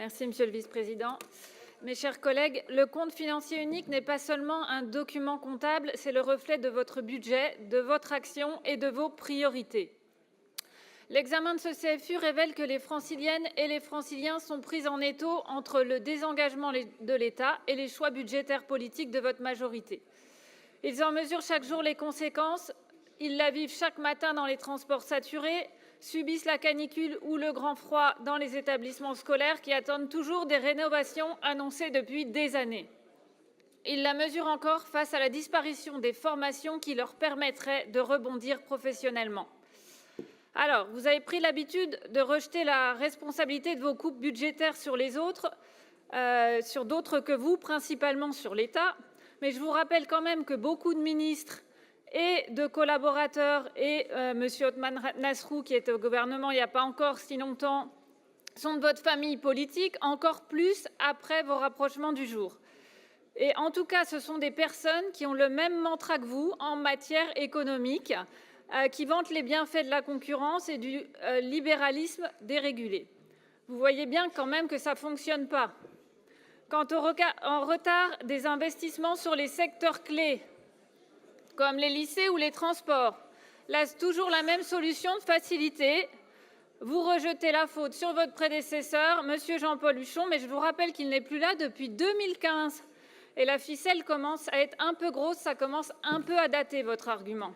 Merci, Monsieur le Vice-président. Mes chers collègues, le compte financier unique n'est pas seulement un document comptable, c'est le reflet de votre budget, de votre action et de vos priorités. L'examen de ce CFU révèle que les Franciliennes et les Franciliens sont pris en étau entre le désengagement de l'État et les choix budgétaires politiques de votre majorité. Ils en mesurent chaque jour les conséquences, ils la vivent chaque matin dans les transports saturés, subissent la canicule ou le grand froid dans les établissements scolaires qui attendent toujours des rénovations annoncées depuis des années. Ils la mesurent encore face à la disparition des formations qui leur permettraient de rebondir professionnellement. Alors, vous avez pris l'habitude de rejeter la responsabilité de vos coupes budgétaires sur les autres, sur d'autres que vous, principalement sur l'État. Mais je vous rappelle quand même que beaucoup de ministres et de collaborateurs et M. Othman Nasrou, qui était au gouvernement il n'y a pas encore si longtemps, sont de votre famille politique, encore plus après vos rapprochements du jour. Et en tout cas, ce sont des personnes qui ont le même mantra que vous en matière économique, qui vantent les bienfaits de la concurrence et du libéralisme dérégulé. Vous voyez bien quand même que ça ne fonctionne pas. Quant au retard des investissements sur les secteurs clés, comme les lycées ou les transports, là, c'est toujours la même solution de facilité. Vous rejetez la faute sur votre prédécesseur, M. Jean-Paul Huchon, mais je vous rappelle qu'il n'est plus là depuis 2015. Et la ficelle commence à être un peu grosse, ça commence un peu à dater, votre argument.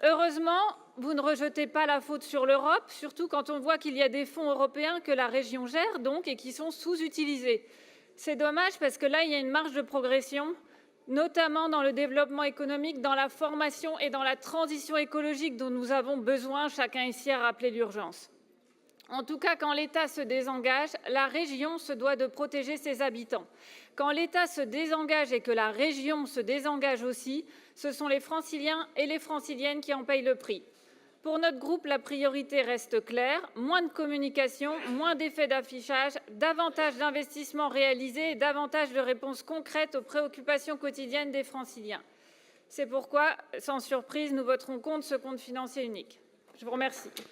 Heureusement, vous ne rejetez pas la faute sur l'Europe, surtout quand on voit qu'il y a des fonds européens que la région gère donc et qui sont sous-utilisés. C'est dommage parce que là, il y a une marge de progression, notamment dans le développement économique, dans la formation et dans la transition écologique dont nous avons besoin. Chacun ici a rappelé l'urgence. En tout cas, quand l'État se désengage, la région se doit de protéger ses habitants. Quand l'État se désengage et que la région se désengage aussi, ce sont les Franciliens et les Franciliennes qui en payent le prix. Pour notre groupe, la priorité reste claire, moins de communication, moins d'effets d'affichage, davantage d'investissements réalisés et davantage de réponses concrètes aux préoccupations quotidiennes des Franciliens. C'est pourquoi, sans surprise, nous voterons contre ce compte financier unique. Je vous remercie.